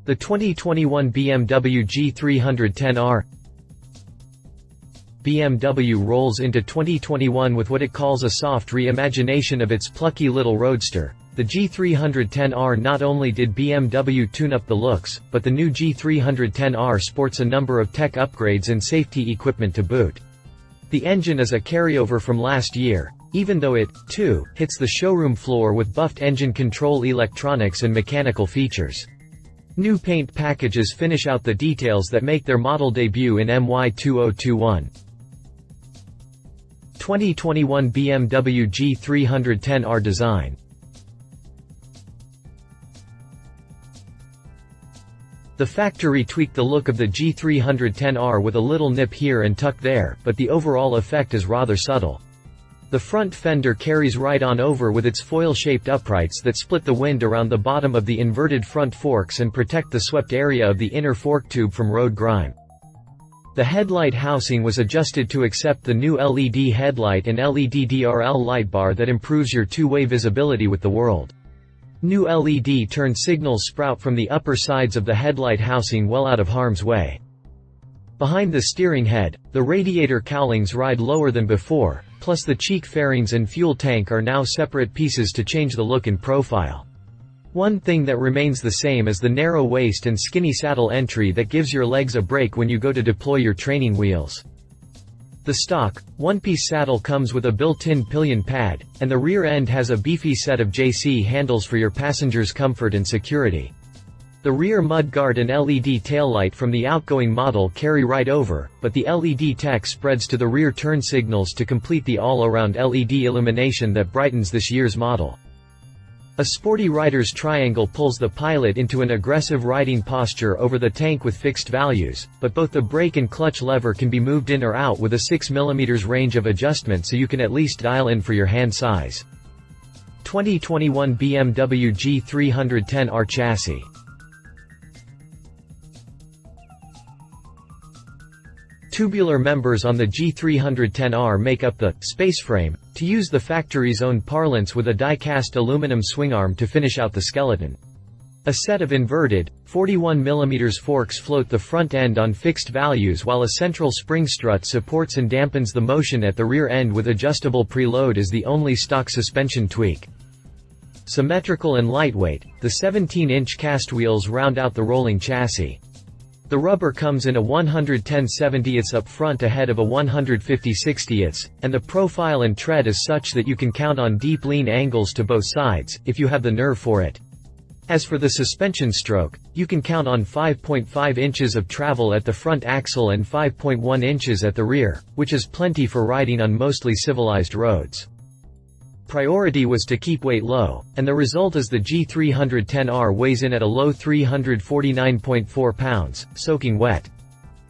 The 2021 BMW G310R. BMW rolls into 2021 with what it calls a soft reimagination of its plucky little roadster. The G310R. Not only did BMW tune up the looks, but the new G310R sports a number of tech upgrades and safety equipment to boot. The engine is a carryover from last year, even though it, too, hits the showroom floor with buffed engine control electronics and mechanical features. New paint packages finish out the details that make their model debut in MY 2021. 2021 BMW G310R design. The factory tweaked the look of the G310R with a little nip here and tuck there, but the overall effect is rather subtle. The front fender carries right on over with its foil-shaped uprights that split the wind around the bottom of the inverted front forks and protect the swept area of the inner fork tube from road grime. The headlight housing was adjusted to accept the new LED headlight and LED DRL light bar that improves your two-way visibility with the world. New LED turn signals sprout from the upper sides of the headlight housing well out of harm's way. Behind the steering head, the radiator cowlings ride lower than before, plus the cheek fairings and fuel tank are now separate pieces to change the look and profile. One thing that remains the same is the narrow waist and skinny saddle entry that gives your legs a break when you go to deploy your training wheels. The stock, one-piece saddle comes with a built-in pillion pad, and the rear end has a beefy set of JC handles for your passengers' comfort and security. The rear mudguard and LED taillight from the outgoing model carry right over, but the LED tech spreads to the rear turn signals to complete the all-around LED illumination that brightens this year's model. A sporty rider's triangle pulls the pilot into an aggressive riding posture over the tank with fixed values, but both the brake and clutch lever can be moved in or out with a 6mm range of adjustment, so you can at least dial in for your hand size. 2021 BMW G310R chassis. Tubular members on the G310R make up the space frame, to use the factory's own parlance, with a die-cast aluminum swingarm to finish out the skeleton. A set of inverted, 41mm forks float the front end on fixed values, while a central spring strut supports and dampens the motion at the rear end with adjustable preload is the only stock suspension tweak. Symmetrical and lightweight, the 17-inch cast wheels round out the rolling chassis. The rubber comes in a 110/70ths up front ahead of a 150/60ths, and the profile and tread is such that you can count on deep lean angles to both sides, if you have the nerve for it. As for the suspension stroke, you can count on 5.5 inches of travel at the front axle and 5.1 inches at the rear, which is plenty for riding on mostly civilized roads. Priority was to keep weight low, and the result is the G310R weighs in at a low 349.4 pounds, soaking wet.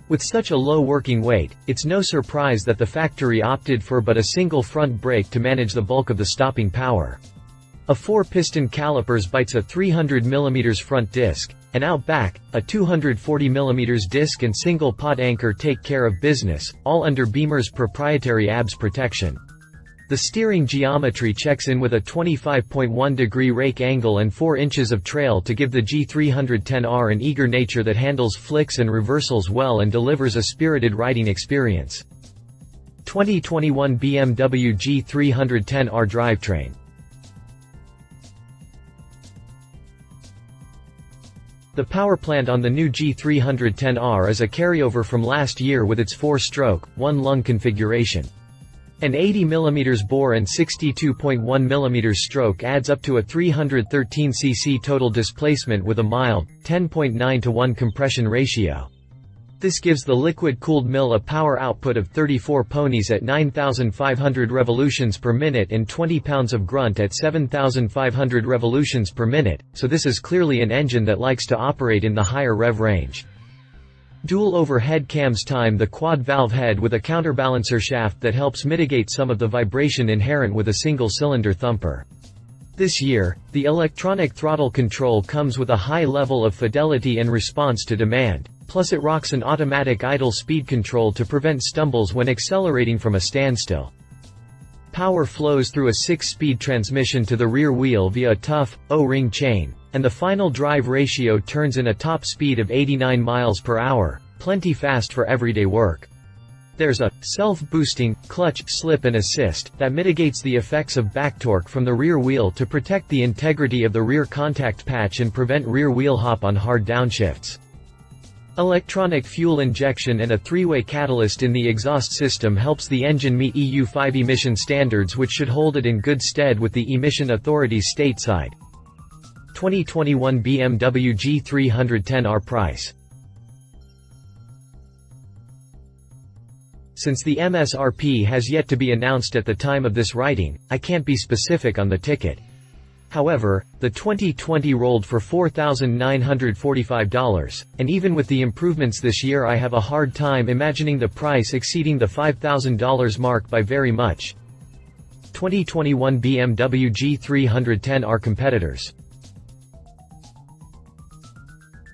With such a low working weight, it's no surprise that the factory opted for but a single front brake to manage the bulk of the stopping power. A 4-piston calipers bites a 300mm front disc, and out back, a 240mm disc and single pod anchor take care of business, all under Beamer's proprietary ABS protection. The steering geometry checks in with a 25.1-degree rake angle and 4 inches of trail to give the G310R an eager nature that handles flicks and reversals well and delivers a spirited riding experience. 2021 BMW G310R drivetrain. The power plant on the new G310R is a carryover from last year with its 4-stroke, 1-lung configuration. An 80mm bore and 62.1mm stroke adds up to a 313 cc total displacement with a mild, 10.9:1 compression ratio. This gives the liquid-cooled mill a power output of 34 ponies at 9,500 revolutions per minute and 20 pounds of grunt at 7,500 revolutions per minute, so this is clearly an engine that likes to operate in the higher rev range. Dual overhead cams time the quad valve head with a counterbalancer shaft that helps mitigate some of the vibration inherent with a single-cylinder thumper. This year, the electronic throttle control comes with a high level of fidelity and response to demand, plus it rocks an automatic idle speed control to prevent stumbles when accelerating from a standstill. Power flows through a 6-speed transmission to the rear wheel via a tough, O-ring chain, and the final drive ratio turns in a top speed of 89 miles per hour, plenty fast for everyday work. There's a self-boosting clutch slip and assist that mitigates the effects of back torque from the rear wheel to protect the integrity of the rear contact patch and prevent rear wheel hop on hard downshifts. Electronic fuel injection and a 3-way catalyst in the exhaust system helps the engine meet EU5 emission standards, which should hold it in good stead with the emission authorities stateside. 2021 BMW G310R price. Since the MSRP has yet to be announced at the time of this writing, I can't be specific on the ticket. However, the 2020 rolled for $4,945, and even with the improvements this year I have a hard time imagining the price exceeding the $5,000 mark by very much. 2021 BMW G310R competitors.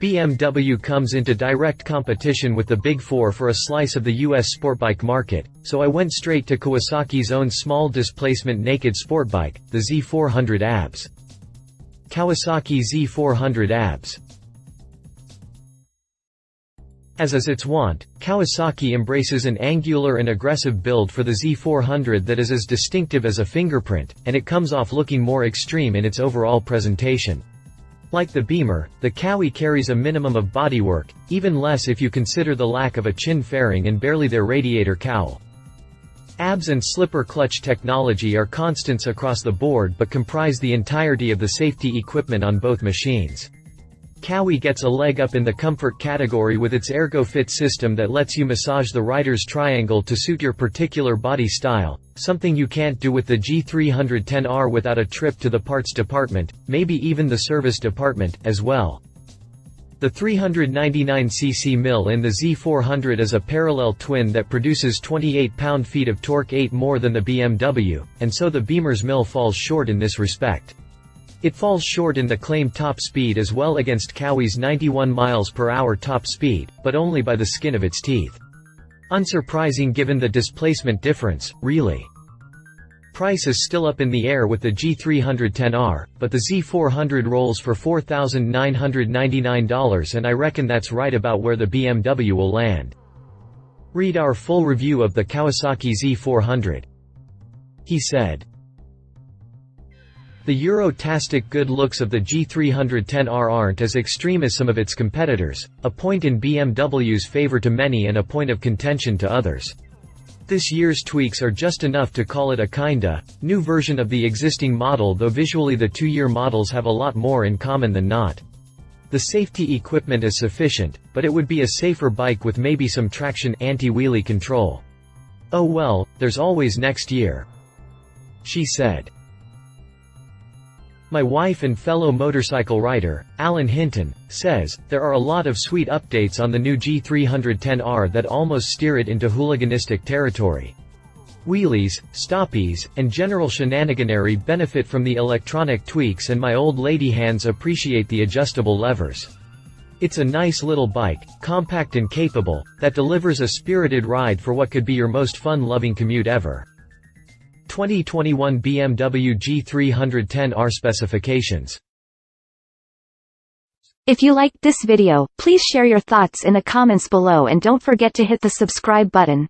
BMW comes into direct competition with the Big Four for a slice of the US sportbike market, so I went straight to Kawasaki's own small displacement naked sportbike, the Z400 ABS. Kawasaki Z400 ABS. As is its wont, Kawasaki embraces an angular and aggressive build for the Z400 that is as distinctive as a fingerprint, and it comes off looking more extreme in its overall presentation. Like the Beamer, the Kawi carries a minimum of bodywork, even less if you consider the lack of a chin fairing and barely their radiator cowl. ABS and slipper clutch technology are constants across the board but comprise the entirety of the safety equipment on both machines. Kawi gets a leg up in the comfort category with its ErgoFit system that lets you massage the rider's triangle to suit your particular body style, something you can't do with the G310R without a trip to the parts department, maybe even the service department, as well. The 399cc mill in the Z400 is a parallel twin that produces 28 pound-feet of torque, 8 more than the BMW, and so the Beamer's mill falls short in this respect. It falls short in the claimed top speed as well against Kawi's 91 miles per hour top speed, but only by the skin of its teeth. Unsurprising given the displacement difference, really. Price is still up in the air with the G310R, but the Z400 rolls for $4,999 and I reckon that's right about where the BMW will land. Read our full review of the Kawasaki Z400. He said. The Euro-tastic good looks of the G310R aren't as extreme as some of its competitors, a point in BMW's favor to many and a point of contention to others. This year's tweaks are just enough to call it a kinda new version of the existing model, though visually the two-year models have a lot more in common than not. The safety equipment is sufficient, but it would be a safer bike with maybe some traction anti-wheelie control. Oh well, there's always next year. She said. My wife and fellow motorcycle rider, Alan Hinton, says, there are a lot of sweet updates on the new G310R that almost steer it into hooliganistic territory. Wheelies, stoppies, and general shenaniganery benefit from the electronic tweaks and my old lady hands appreciate the adjustable levers. It's a nice little bike, compact and capable, that delivers a spirited ride for what could be your most fun-loving commute ever. 2021 BMW G310R specifications. If you liked this video, please share your thoughts in the comments below and don't forget to hit the subscribe button.